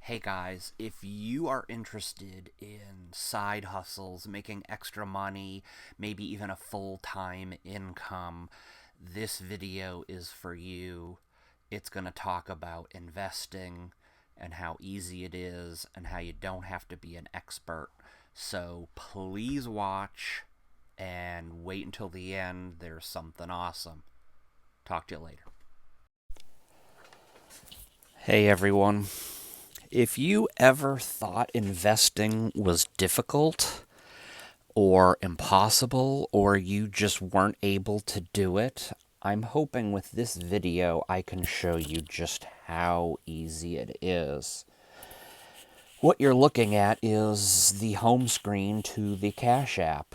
Hey guys, if you are interested in side hustles, making extra money, maybe even a full-time income, this video is for you. It's going to talk about investing and how easy it is and how you don't have to be an expert. So please watch and wait until the end. There's something awesome. Talk to you later. Hey everyone. If you ever thought investing was difficult or impossible, or you just weren't able to do it, I'm hoping with this video I can show you just how easy it is. What you're looking at is the home screen to the Cash App.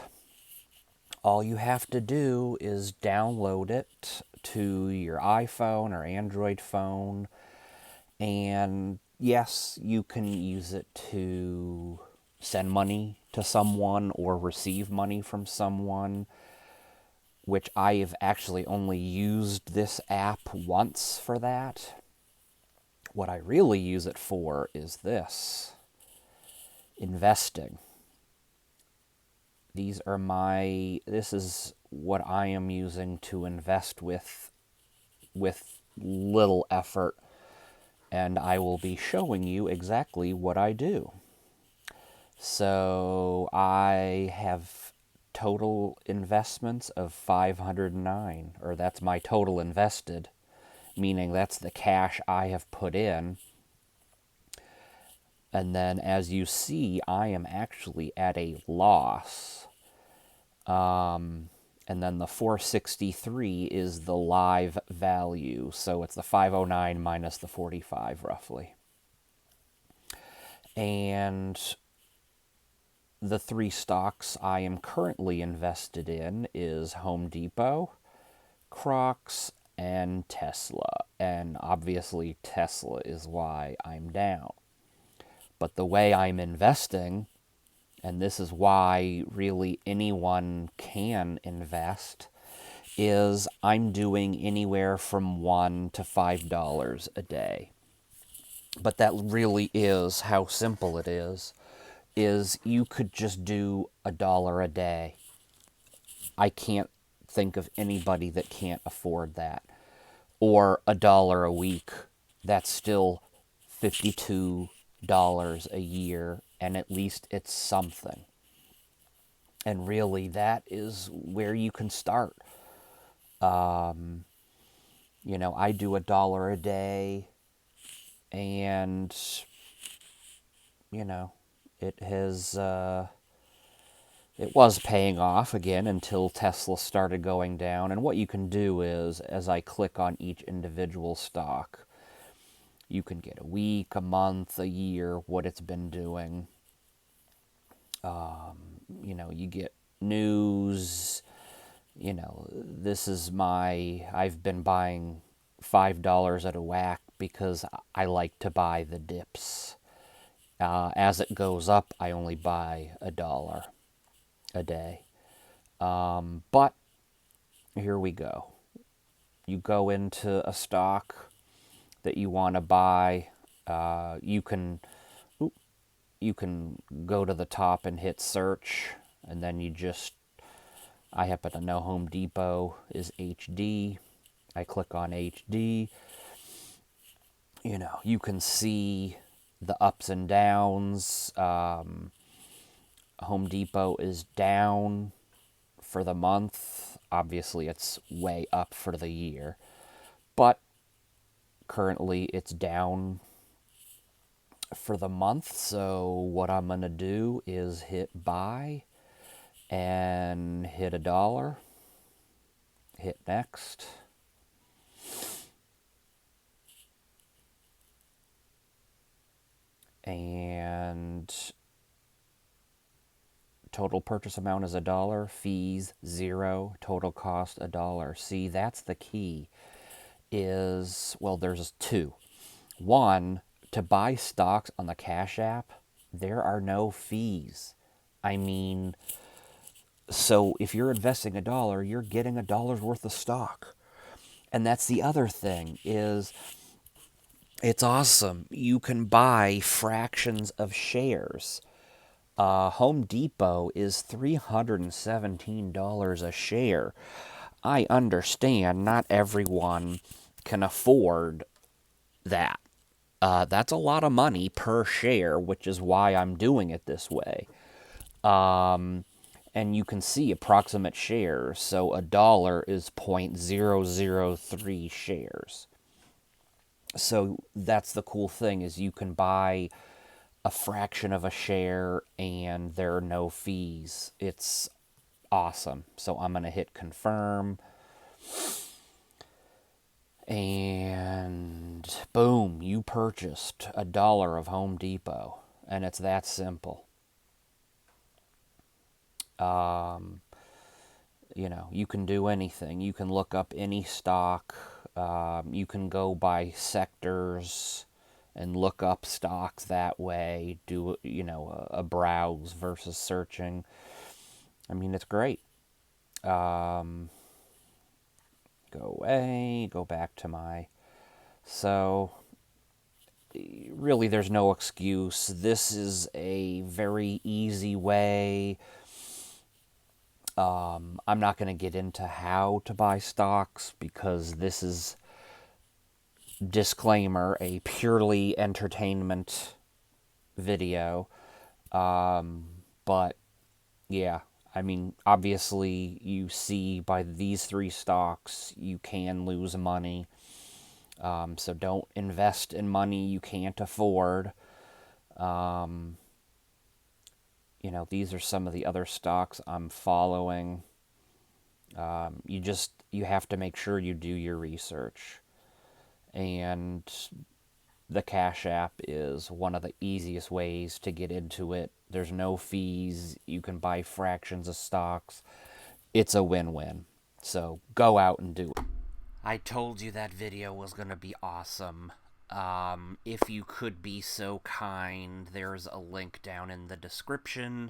All you have to do is download it to your iPhone or Android phone, and yes, you can use it to send money to someone or receive money from someone, which I have actually only used this app once for that. What I really use it for is this: investing. This is what I am using to invest with little effort, and I will be showing you exactly what I do. So I have total investments of 509, or that's my total invested, meaning that's the cash I have put in. And then as you see, I am actually at a loss. And then the 463 is the live value. So it's the 509 minus the 45 roughly. And the three stocks I am currently invested in is Home Depot, Crocs, and Tesla. And obviously Tesla is why I'm down. But the way I'm investing, and this is why really anyone can invest, is I'm doing anywhere from $1 to $5 a day. But that really is how simple it is you could just do $1 a day. I can't think of anybody that can't afford that. Or $1 a week. That's still $52 a year, and at least it's something. And really, that is where you can start. I do $1 a day, and, it has, it was paying off again until Tesla started going down. And what you can do is, as I click on each individual stock, you can get a week, a month, a year, what it's been doing. You get news. I've been buying $5 at a whack because I like to buy the dips. As it goes up, I only buy $1 a day. But here we go. You go into a stock that you want to buy. You can go to the top and hit search, and then I happen to know Home Depot is HD. I click on HD. You can see the ups and downs. Home Depot is down for the month. Obviously, it's way up for the year. But currently, it's down for the month. So what I'm going to do is hit buy and hit $1. Hit next. And total purchase amount is $1, fees $0, total cost $1. See, that's the key. There's two. One, to buy stocks on the Cash App, there are no fees. So if you're investing $1, you're getting $1 worth of stock. And that's the other thing is, It's awesome. You can buy fractions of shares. Home Depot is $317 a share. I understand not everyone can afford that. That's a lot of money per share, which is why I'm doing it this way. And you can see approximate shares. So a dollar is 0.003 shares. So that's the cool thing is you can buy a fraction of a share and there are no fees. It's awesome. So I'm going to hit confirm and boom, you purchased a dollar of Home Depot and it's that simple. You know, you can do anything. You can look up any stock. You can go by sectors and look up stocks that way. Do, you know, a browse versus searching. I mean, it's great. Go away, go back to my. So, really, there's no excuse. This is a very easy way. I'm not going to get into how to buy stocks because this is, disclaimer, a purely entertainment video. But yeah, I mean, obviously, you see by these three stocks, you can lose money. So don't invest in money you can't afford. You know, these are some of the other stocks I'm following. You have to make sure you do your research. And the Cash App is one of the easiest ways to get into it. There's no fees. You can buy fractions of stocks. It's a win-win. So go out and do it. I told you that video was going to be awesome. If you could be so kind, there's a link down in the description.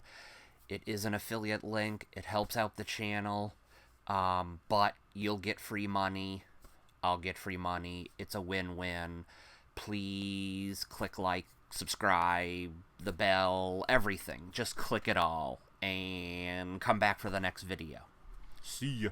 It is an affiliate link. It helps out the channel. But you'll get free money. I'll get free money. It's a win-win. Please click like, subscribe, the bell, everything. Just click it all and come back for the next video. See ya.